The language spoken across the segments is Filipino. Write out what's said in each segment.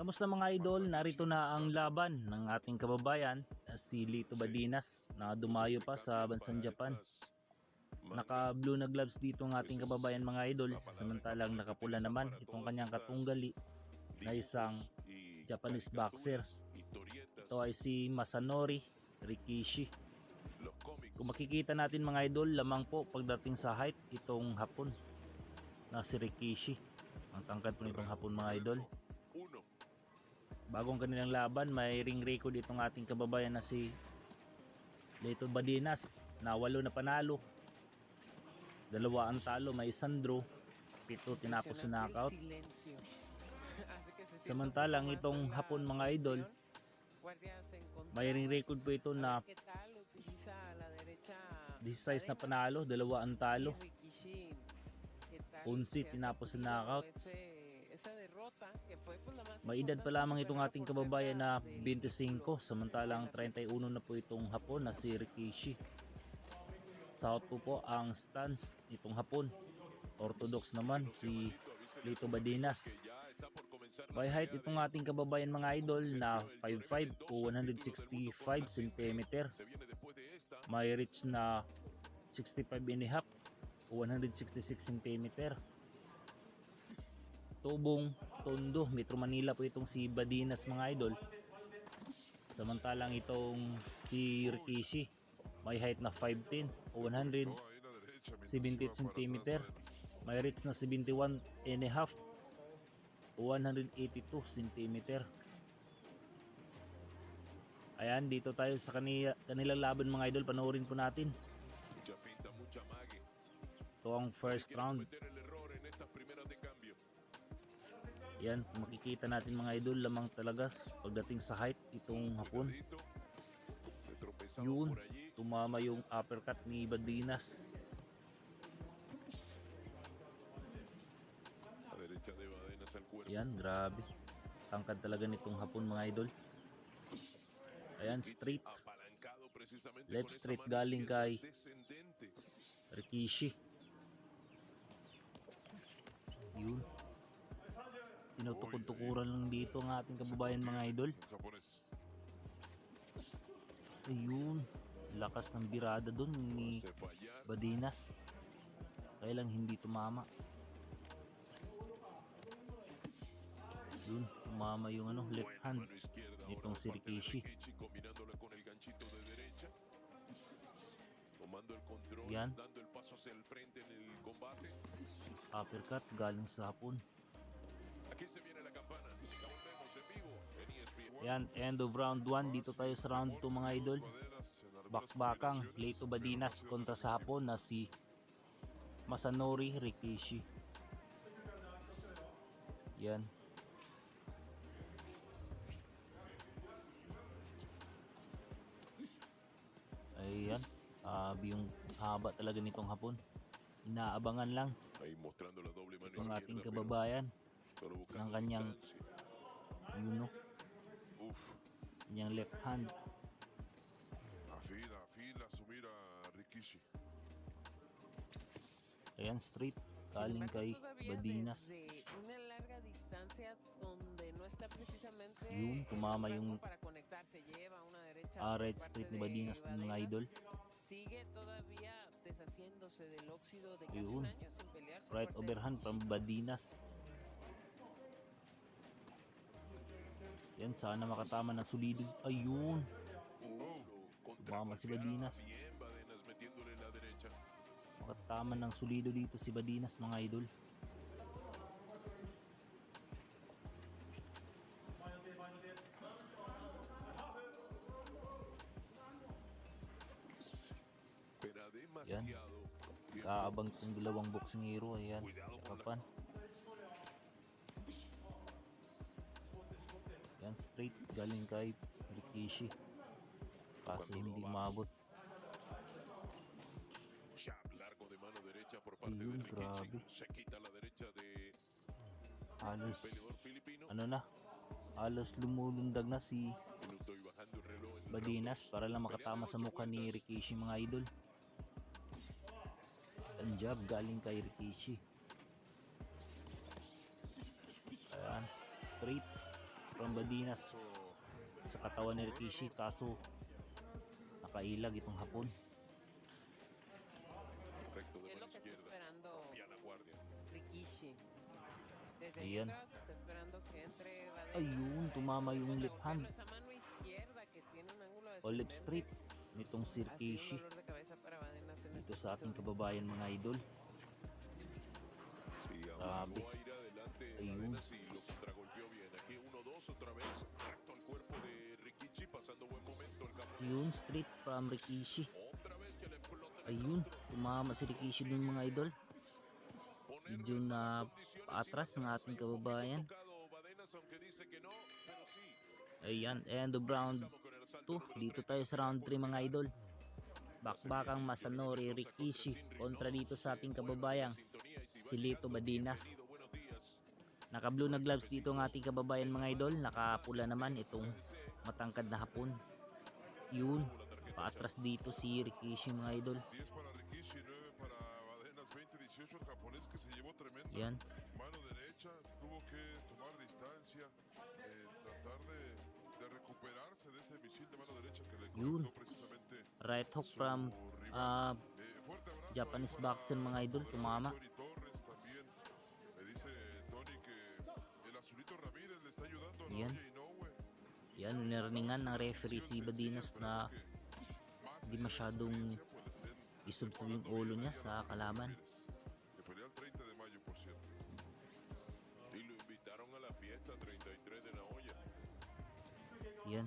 Kamusta mga idol? Narito na ang laban ng ating kababayan si Lito Badinas na dumayo pa sa bansang Japan. Naka blue na gloves dito ang ating kababayan mga idol, samantalang nakapula naman itong kanyang katunggali na isang Japanese boxer. Ito ay si Masanori Rikishi. Kung makikita natin mga idol, lamang po pagdating sa height itong Hapon na si Rikishi. Ang tangkad po nitong Hapon mga idol. Bagong kanilang laban, may ring record itong ating kababayan na si Lito Badinas na 8 na panalo, 2 ang talo, may 1 draw, 7 tinapos sa knockout. Samantalang itong Hapon mga idol, may ring record po ito na 16 na panalo, 2 ang talo, 11 tinapos sa knockouts. May edad pa lamang itong ating kababayan na 25, samantalang 31 na po itong Hapon na si Rikishi. South po ang stance itong Hapon. Orthodox naman si Lito Badinas. By height itong ating kababayan mga idol na 5'5 o 165 cm. May reach na 65.5 o 166 cm. Tubong Tondo, Metro Manila po itong si Badinas mga idol. Samantalang itong si Rikishi may height na 5'10 o 170 cm. May reach na 71.5 o 182 cm. Ayan, dito tayo sa kanilang laban mga idol. Panoorin po natin. Ito ang first round. Yan, makikita natin mga idol, lamang talaga pagdating sa height itong Hapon. Yun, tumama yung uppercut ni Badinas. Yan, grabe. Tangkad talaga nitong Hapon mga idol. Ayan, straight. Left straight galing kay Rikishi. Yun. Tinutukod-tukuran lang dito ang ating kababayan mga idol. Ayun, lakas ng birada dun ni Badinas, kaya lang hindi tumama. Yun, tumama yung left hand nitong si Rikishi. Yan, uppercut galing sa Hapon. Yan, end of round 1. Dito tayo sa round 2 mga idol. Bakbakang Lito Badinas kontra sa Hapon na si Masanori Rikishi. Yan. Ayan, yung haba talaga nitong Hapon. Inaabangan lang itong ating kababayan ng kanyang kanyang left hand. Ayan, straight galing kay Badinas. Yun, tumama yung right straight ni Badinas ng mga idol. Yun, right overhand from Badinas. Yan, sana makatama ng solido. Ayun, tumama si Badinas. Makatama ng solido dito si Badinas mga idol. Yan, kaabang itong dalawang boxing hero. Ayan, kapan. Yan, straight galing kay Rikishi, kaso hindi umabot. Ayun, grabe. Halos lumulundag na si Badinas para lang makatama sa mukha ni Rikishi mga idol. Ang jab galing kay Rikishi. Ayan, straight. from Badinas sa katawan ni Rikishi, kaso nakailag itong hapon. Recto de Es mano lo que está izquierda. esperando Rompía la guardia. Rikishi. Desde Ayan. ahí atrás está esperando que entre Badenas Ayun, para tumama yung intentar left hand. golpearlo. Esa mano izquierda que tiene un ángulo O left descendente. straight nitong si Ha sido un Rikishi dolor de cabeza para Badenas en dito este sa ating episodio. kababayan mga idol. Sí, Grabe. obligó a ir adelante Ayun. Badenas y lo contragolpeó bien. Aquí 1-2 otra vez. Recto al cuerpo de Rikishi, pasando buen momento el japonés. Ayun, straight from Rikishi. Otra vez que le explota el Ayun, rostro. tumama si Rikishi dun mga idol. Ponerlo Medyo en na malas condiciones, paatras iba ng atrás, ating ahí un poquito kababayan. tocado Badenas, aunque dice que no, pero sí. Ayan, end of round Regresamos con el asalto 2. número Dito 3 tayo de sa la round 3 mga idol. La serie Bakbakang tiene Masanori Mendoza Rikishi contra kontra Sinri dito sa Rose. ating Bueno, kababayang la sintonía, y si va si Lito llegando, Badinas. bienvenido, buenos días. Naka-blue na gloves dito ang ating kababayan mga idol. Nakapula naman itong matangkad na hapon. Yun, paatras dito si Rikishi mga idol. 10 para Rikishi, 9 para Badenas, 20-18 el japonés que se llevó tremenda Yan, mano derecha, tuvo que tomar distancia, tratar de recuperarse de ese misil de mano derecha que le Yun. conectó precisamente right hook su from rival. Fuerte abrazo Japanese ahí para boxer mga idol, Tony tumama. Torres también. Me dice Tony que el Azulito Ramírez le está ayudando a la Yan. Oye Inoue. Yan, nirningan ng referee si Badinas na hindi masyadong isubsob yung ulo niya sa kalaban. Que pelea el 30 de mayo, por cierto. Y lo invitaron a la fiesta 33 de Naoya. Yan,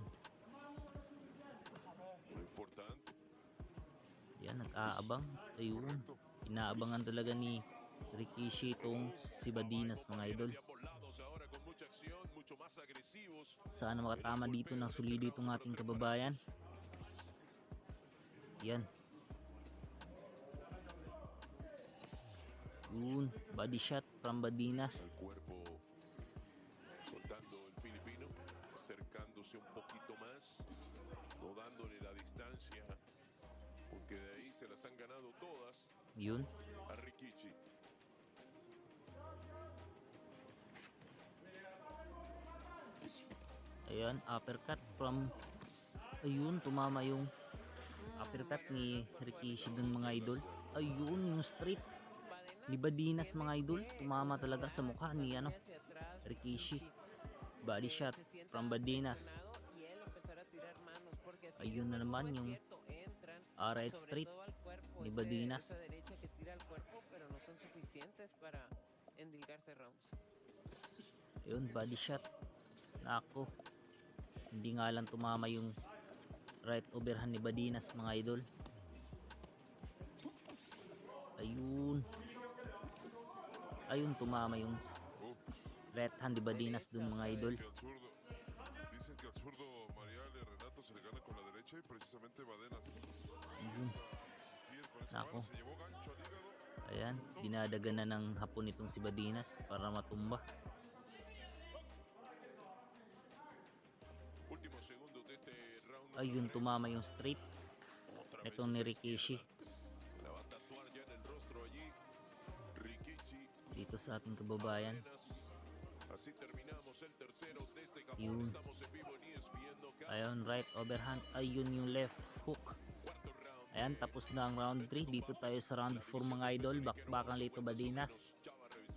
Muy importante. yan, nag-aabang. Ayun, inaabangan talaga ni Rikishi itong si Badinas mga idol. De ambos lados ahora con mucha acción, mucho más agresivos. Sana makatama dito ng solido itong ating kababayan. Yan. Yun, body shot from Badinas. El cuerpo soltando el filipino, acercándose un poquito más, no dándole la distancia, porque de ahí se las han ganado todas Yun, a Rikishi. ayan, uppercut from, ayun, tumama yung uppercut ni Rikishi dun mga idol. Ayun, yung straight ni Badinas mga idol, tumama talaga sa mukha ni ano, Hacia atrás, Rikishi. Body shot from Badinas. y él empezar a tirar manos, porque así Ayun na de nuevo naman es yung cierto, entran, right sobre straight todo al cuerpo, ni esa Badinas. derecha que tira al cuerpo, pero no son suficientes para endilgarse rounds. Ayun, body shot. Nako, hindi nga lang tumama yung right overhand ni Badinas mga idol. Ayun, ayun, tumama yung right hand ni Badinas dun mga idol. Dicen que al zurdo Mariale Renato se le gana con la derecha y precisamente Badenas Ayun, insistir con esa nako, mano, se llevó gancho al hígado. ayan, dinadagan na ng hapon itong si Badinas para matumba. Últimos segundos de este round. Ayun, tumama yung straight Otra vez itong ni esa Rikishi izquierda. Se la va a tatuar ya en el rostro allí. Rikishi. dito sa ating kababayan. Así terminamos el tercero desde Japón. Yun. Estamos en vivo en ESPN Knockout. Ayun, right overhand. Ayun yung left hook. Cuarto round. Ayan, tapos na ang round 3. Dito tayo sa round 4 mga idol. Bakbakang Lito Badinas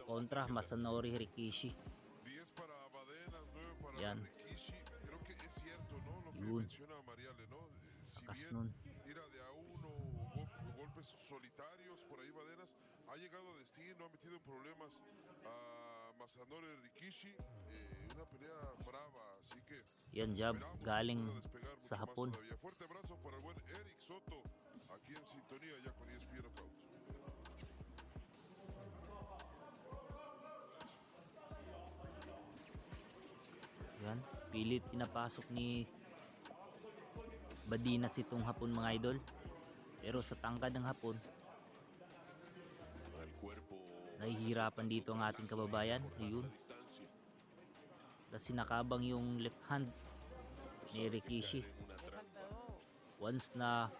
kontra Masanori Rikishi. 10 para Badenas, 9 para Yan. Rikishi. Creo que es cierto, ¿no? Lo que Yun. menciona Mariale, ¿no? Si Akas bien nun. tira de a uno o golpes solitarios por ahí Badenas, ha llegado a destino, ha metido en problemas a Masanori Rikishi. Una pelea brava, así que Yan, jab esperamos que galing pueda despegar mucho sa más hapon. todavía. Fuerte abrazo para el buen Eric Soto, aquí en sintonía ya con ESPN Knockout. Yan, pilit pinapasok ni Badinas itong hapon mga idol. Pero sa tangkad ng hapon, Al cuerpo. nahihirapan dito ang ating kababayan. Ayun, Distancia. kasi nakabang yung left hand ni Rikishi. En una Le ha trampa. faltado, Once na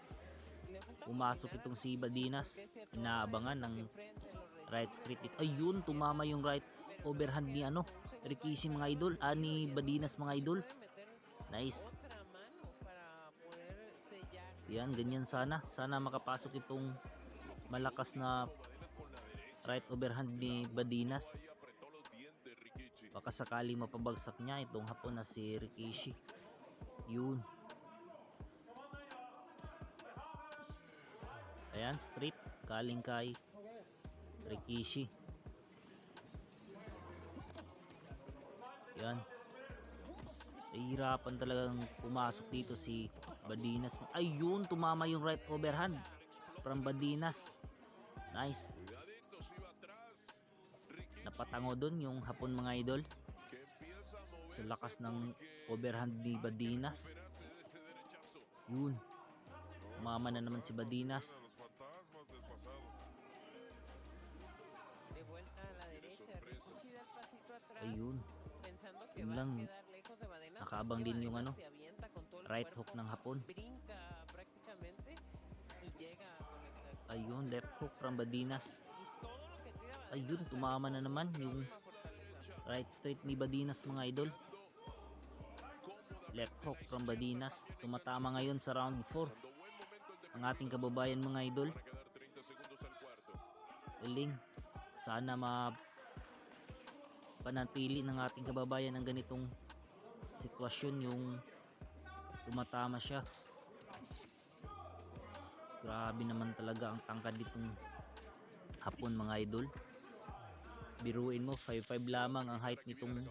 le ha faltado pumasok caminar, itong si porque Badinas, es cierto, inaabangan hacia ng enfrente, lo recibe, right straight hit. Ayun, tumama yung right pero overhand ni Rikishi mga idol, ni Badinas mga idol. Nice. Otra mano para poder sellar. Yan, ganyan sana. Sana makapasok itong malakas na right overhand ni Badinas. Ahí apretó los dientes Rikichi. Baka sakali mapabagsak niya itong hapon na si Rikishi. Yun. Ayan, straight. Galing kay Rikishi. Yan. Nahihirapan talagang pumasok dito si Badinas. Ayun, tumama yung right overhand from Badinas. Nice. Cuidadito, si va atrás. Rikichi Napatango dun yung hapon mga idol. que empieza a moverse Sa lakas ng porque overhand ni Badinas. recuperarse de ese derechazo. Yun. Tumama na naman si Badinas. Los fantasmas del pasado. De vuelta a la derecha. sorpresas. Rikishi da el pasito atrás. Ayun. Pensando que Yun va lang. a quedar lejos de Badenas. Nakaabang pues que din yung Badenas se avienta con todo el right cuerpo, hook ng hapon. brinca prácticamente y llega a conectar. Ayun, left hook from Badinas. Y todo lo que tira Badenas Ayun, sale tumama na naman con yung muchísima fortaleza. right straight ni Badinas mga idol. Left hook from Badinas. Tumatama ngayon sa round 4 Dando buen momento el de ang ating kababayan mga idol. para quedar 30 segundos al cuarto. Galing. Sana panatili ng ating kababayan ang ganitong sitwasyon, yung tumatama siya. Grabe naman talaga ang tangkad nitong hapon mga idol. Biruin mo, 5'5 lamang ang height nitong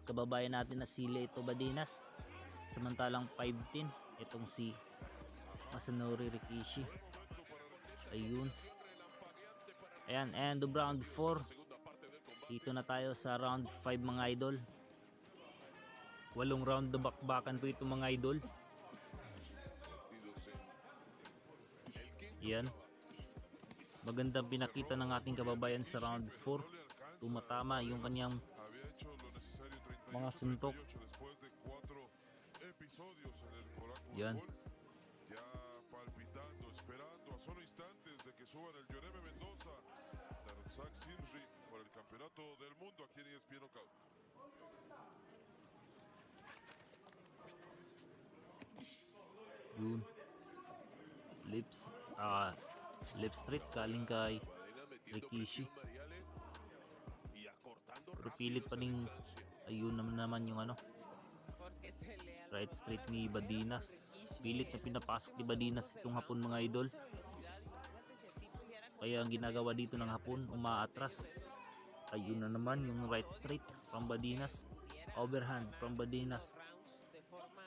kababayan natin na si Lito Badinas. Samantalang 5'10 itong si Masanori Rikishi. Ayun. Ayan, end of round 4. Dito na tayo sa round 5 mga idol. 8 round na bakbakan po ito mga idol. Yan. Magandang pinakita ng ating kababayan sa round 4. Tumatama yung kanyang Había hecho lo necesario 38, mga suntok. 38 después de 4 episodios en el oráculo Yan. Gol. Ya palpitando, esperando a solo instantes de que suban el Yoreme Mendoza, Narzak Simri por el campeonato del mundo aquí en ESPN Knockout. yun. Lip straight galing kay Rikishi. Pero pilit pa ning ayun naman yung Porque se le alborota right straight la ni velocidad Badinas. Rikishi, Pilit na pinapasok ni Badinas itong hapon mga idol. mucha velocidad. Imagínate si así pudiera Kaya ang ginagawa dito ng hapon, umaatras. Ayun na naman yung right straight from Badinas. pudiera Overhand from ganar Badinas. los rounds de forma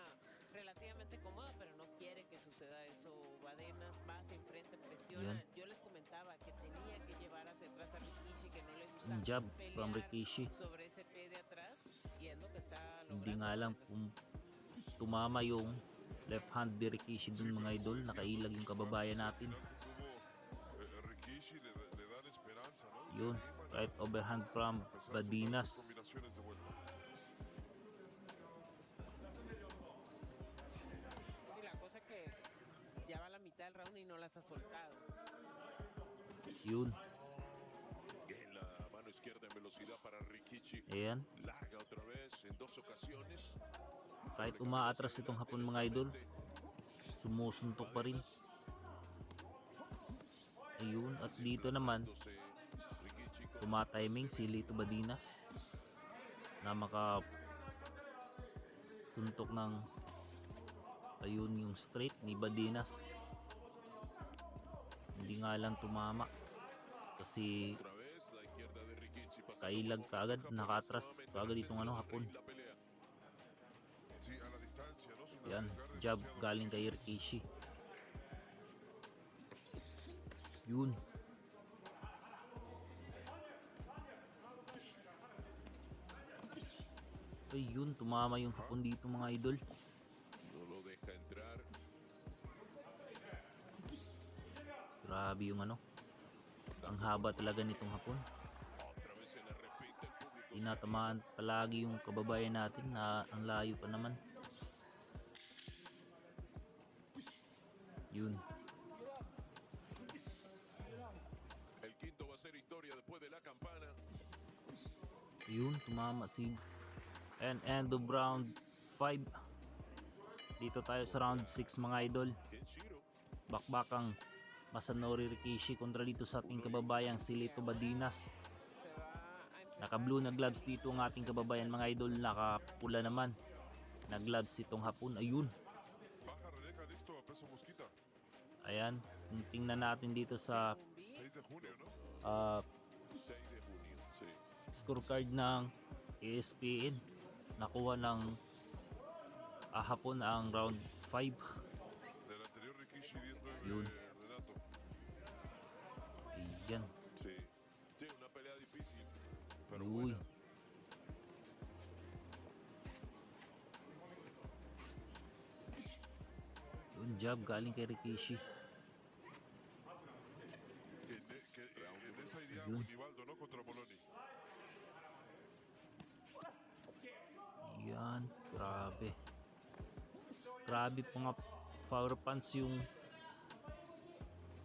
relativamente cómoda, pero no quiere que suceda eso. Badenas va hacia enfrente, presiona. Yan. Yo les comentaba que tenía que llevar hacia atrás a Rikishi, que no le gusta Yung jab from pelear Rikishi. sobre ese pie de atrás, y es lo que está Hindi logrando nga lang Badenas. tumama yung left hand ni Rikishi dun mga idol. Nakailag yung kababayan natin. Que tuvo Rikishi le dan esperanza, ¿no? Yun, right overhand from Empezar sus Badinas. combinaciones de vuelta. Y la cosa es que ya va a la mitad del round y no las ha soltado. Yun, En la mano izquierda en velocidad para Rikichi. ayan. Larga otra vez en 2 ocasiones. Kahit umaatras itong hapon mga idol, sumusuntok pa rin. Ayun, at dito naman, Rikichi con tumatiming si Lito Badinas na maka suntok ng ayun yung straight ni Badinas. Hindi nga lang tumama kasi otra vez la izquierda de Rikichi pasando kailag como kaagad, nunca, pero nakatras nuevamente kaagad itong presenta hapon. la pelea. Sí, a la distancia, ¿no? Sin Yan, arriesgar jab demasiado. galing kay Rikishi. Yun. Ay yun, tumama yung hapon dito mga idol. No lo deja entrar. Grabe yung ang haba talaga nitong hapon. Otra vez se le repite el público. Tinatamaan palagi yung kababayan natin na ang layo pa naman. Yun. El quinto va a ser historia después de la campana. Yun, tumama si end of round 5. Dito tayo sa round 6 mga idol. Kenshiro. Bakbakang Masanori Rikishi kontra dito sa ating kababayang si Lito Badinas. Se va a empezar Naka blue na gloves dito ang ating kababayan mga idol. Naka pula naman na gloves itong hapon. Ayun. Baja René Calixto a peso mosquita. Ayan. Tingnan natin dito sa un beat. 6 de junio, ¿no? 6 de junio, sí. scorecard ng ESPN. Nakuha ng hapon ang round 5. Del anterior Rikishi 19 Yun. Renato. Ayan. Sí. Sí, una pelea difícil, pero Uy. buena. Yun, jab galing kay Rikishi. En esa iría Yun. Univaldo, ¿no? Contra Moloni. Yan, grabe. Grabe po nga power punch yung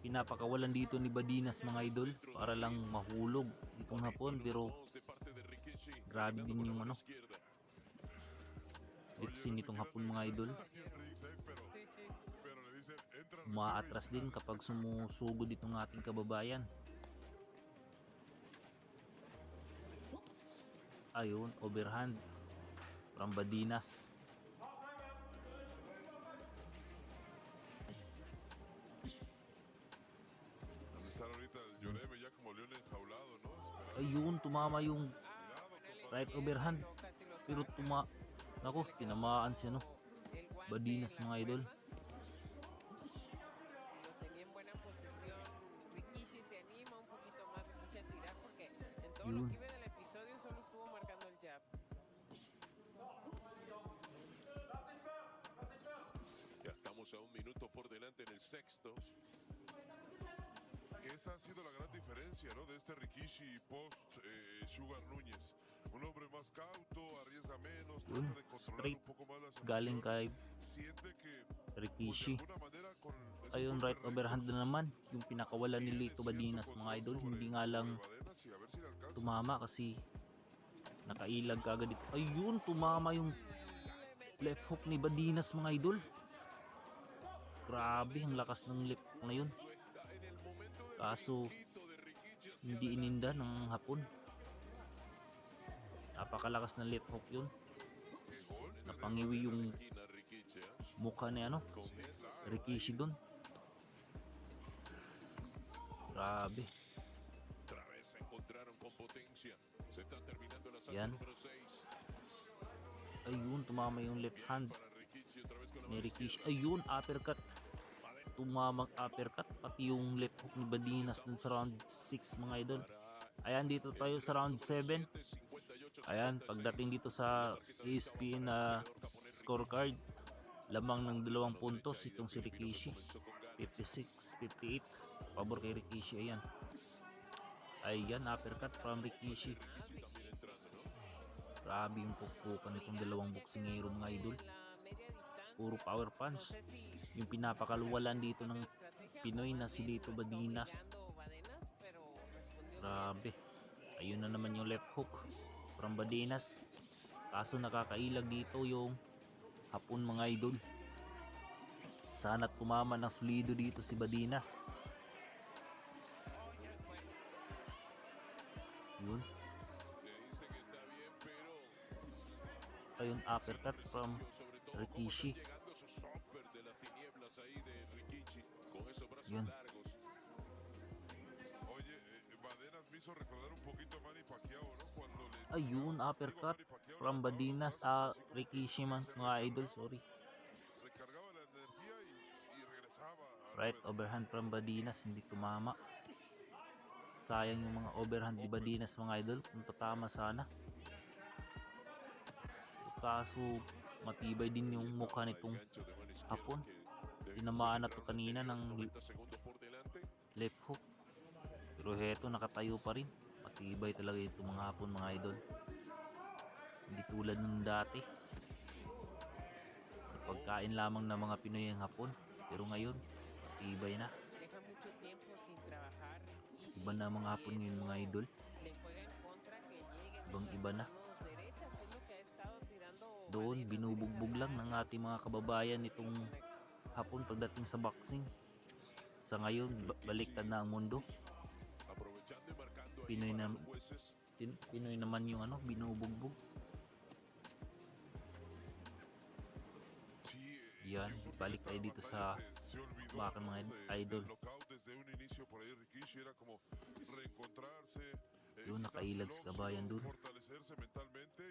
pinapakawalan dito ni Badinas mga idol para lang mahulog itong hapon, pero Dos de parte de Rikishi, grabe din yung ano, izquierda. litsin nitong hapon mga idol. Pero le dicen, entra, Umaatras din kapag sumusugod itong ating kababayan. Ayun, overhand from Badinas. ¿Dónde están ahorita el Lloreme ya como león enjaulado, no? Esperando. Ayun, tumama yung Cuidado, compadre. right overhand. Casi lo Pero saca. naku, tinamaan siya no. El guante Badinas en la mga idol. palma. Lo tenía en buena posición. Rikishi se anima un poquito más Rikishi a tirar porque en todo lo Yun. que iba del episodio solo estuvo marcando el jab. Ya estamos a un minuto por delante en el sexto. Esa ha sido la gran diferencia, ¿no? De este Rikishi post Sugar Núñez. Un hombre más cauto, arriesga menos, Yun, trata de controlar straight un poco más las galing kay emociones. Siente que, pues, de Rikishi. alguna manera, con esos Ayun, golpes right overhand rectos, na naman yung pinakawalan ni tiene Lito cierto Badinas mga control idol. sobre- Hindi nga lang sobre Badenas y a ver si le alcanza. tumama kasi nakailag kagad dito. Ayun, tumama yung left hook ni Badinas mga idol. Grabe, ang lakas ng left hook na yun. En el momento del Kaso brinquito de Rikishi hacia hindi ininda ng hapon. Napakalakas ng left hook yun. Qué gol. Napangiwi yung esquina Rikishi, mukha ni ano, comienza a Rikishi dun. Grabe. otra vez se encontraron con potencia. Se está terminando el asalto Yan. número 6. Ayun, tumama yung left hand Para Rikishi otra vez con la ni mano Rikishi. izquierda. Ayun, uppercut. Tumamang uppercut. Pati yung left hook ni Badinas dun sa round 6 mga idol. Ayan, dito tayo sa round 7. Ayan, pagdating dito sa ESPN na scorecard, lamang ng 2 puntos itong si Rikishi. 56-58. Pabor kay Rikishi. Ayan. Ayan, uppercut from Rikishi. Grabe yung pukpukan itong dalawang boksingero mga idol. En la media distancia. Puro power No punch. sé si Yung pinapakaluwalan dito ng estrategia Pinoy o na más si bien Lito lo está Badinas. obligando Badenas, pero respondió bien. Grabe. Ayun na naman yung left hook from Badinas. Kaso nakakailag dito yung hapon mga idol. Sana tumama ng solido dito si Badinas. Yun. Le dice que está bien, pero Ayun, uppercut from sobre todo Rikishi. llegando esos choppers de las tinieblas ahí de Rikishi con esos brazos Yun. largos. Oye, Badenas me hizo recordar un poquito a Manny Pacquiao, ¿no? Cuando le Ayun, uppercut from Badinas Rikishi man mga idol, sorry. recargaba la energía y regresaba a Right rueda. overhand from Badinas, hindi tumama. Sayang yung mga overhand ni Badinas mga idol, kung tatama sana. Kaso matibay din yung mukha nitong Gancho de mano izquierda hapon. que Tinamaan na to kanina ng 90 segundos por delante. left hook. Pero heto, nakatayo pa rin. Matibay talaga itong mga hapon mga idol. Hindi tulad nung dati. Pagkain lamang ng mga Pinoy ang hapon. Pero ngayon, matibay na. Deja mucho tiempo sin trabajar Rikishi Iba na mga hapon y yun eso mga idol. le juega en contra que lleguen Ibang iba na. manos derechas, que es lo que ha estado tirando Doon, Badenas. binubugbog lang ng ating mga kababayan itong hapon pagdating sa boxing. Sa ngayon, baliktad na ang mundo. Aprovechando y marcando ahí Pinoy para na- los jueces. Pinoy naman yung binubugbog. Sí, Yan, yo creo que balik esta tayo dito batalla sa se olvidó, bakal ¿no? mga del idol. knockout desde un inicio por ahí Rikishi era como reencontrarse, Yun, quitarse nakailag el si kabayan óxido, dun. fortalecerse mentalmente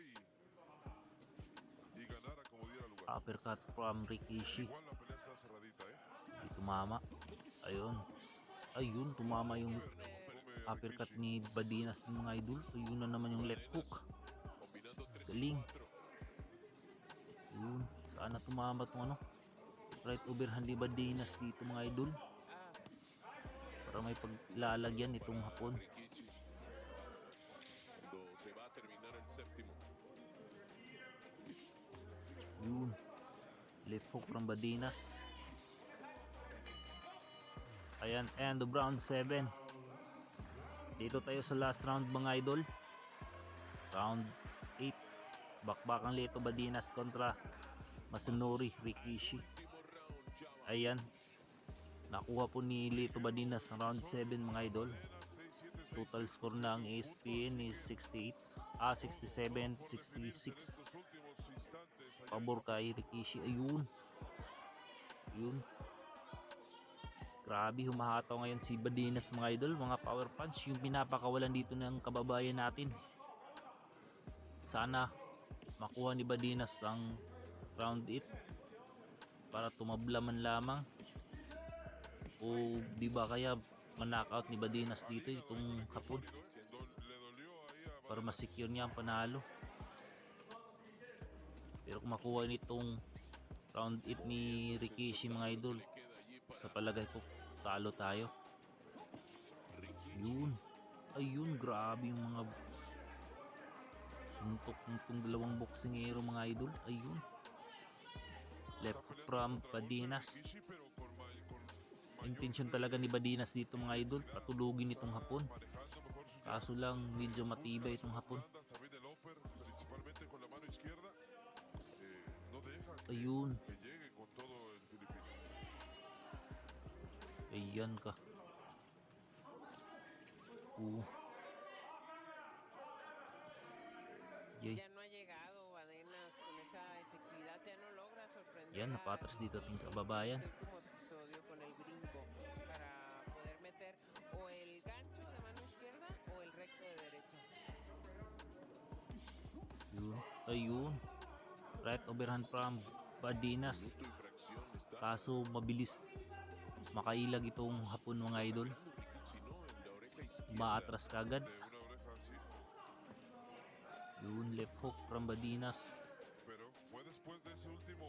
y ganar a como diera lugar. Uppercut from Rikishi. Igual la pelea está cerradita, Di tumama. Ayun. Ayun, tumama yung Come uppercut Rikishi. ni Badinas ng mga idol. Ayun na naman yung left hook. Combinando 3 y Galing. 4. Yun. Sana tumama itong right overhand ni Badinas dito mga idol. Ah, Para may paglalagyan itong hapon. Rikichi. Cuando se va a terminar el séptimo. Yun. Left hook from Badinas. Ayan, end of round 7. Dito tayo sa last round mga idol. Round 8. Bakbakang Lito Badinas kontra Masanori Rikishi. Ayan. Nakuha po ni Lito Badinas ang round 7 mga idol. Total score ng ESPN is 67, 66. Pabor kay Rikishi. Ayun. Yun. Grabe, humahataw ngayon si Badinas mga idol. Mga power punch yung pinapakawalan dito ng kababayan natin. Sana makuha ni Badinas ang round 8 para tumabla man lamang. O di ba kaya man-knockout ni Badinas dito itong hapon para masecure niya ang panalo. Pero kung makuha nitong round 8 ni Rikishi mga idol, sa palagay ko talo tayo. Yun. Ayun, grabe yung mga suntok nitong dalawang boksingero mga idol. Ayun. Left hook from Badinas. Intention talaga ni Badinas dito mga idol, patulugin itong hapon. Kaso lang medyo matibay itong hapon. Ayun. Ayan ka. Yay. ya no ha llegado Badenas con esa efectividad, ya no logra sorprender. Yan, napatras dito ating kababayan. Este último episodio con el brinco para poder meter o el gancho de mano izquierda o el recto de derecha. Yun. Ayun. Right overhand from Badinas. Minuto y fracción está. Kaso mabilis makailag itong hapon mga idol. Si no, en la oreja izquierda. Maatras kagad. Yun, left hook from Badinas. Pero fue después de ese último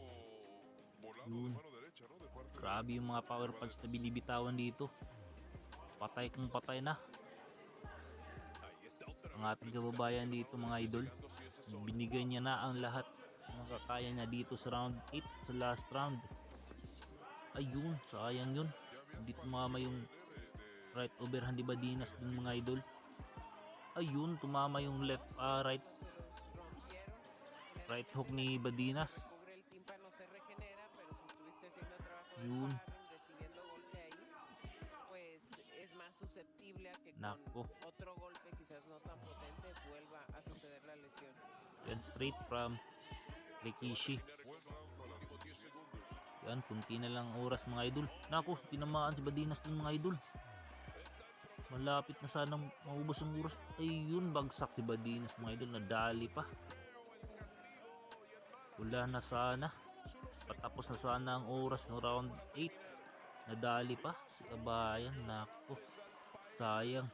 volado Yun. de mano derecha, ¿no? De parte Grabe yung mga power punch na binibitawan dito. Patay kung patay na. Ahí está otra Ang vez, ating kababayan dito mga idol. buscando si ese es solo. Binigay niya na ang lahat ng kakaya niya dito sa round 8, sa last round. Ayun, sayang yun. Hindi tumama yung right overhand ni Badinas dun mga idol. Ayun, tumama yung left, right Se los rompieron. right hook ni Badinas. Cubre el tímpano, se regenera, pero si estuviste haciendo el trabajo de Yun. sparring, recibiendo golpe ahí, pues es más susceptible a que Nako. con otro golpe quizás no tan potente vuelva a suceder la lesión. Yan, straight from Rikishi. Yan, kunti na lang oras mga idol. Nako, tinamaan si Badinas dun mga idol. Malapit na sanang maubos ang oras. Ayun, bagsak si Badinas mga idol. Nadali pa. Wala na sana. Patapos na sana ang oras ng round 8. Nadali pa si kabayan. Nako, sayang.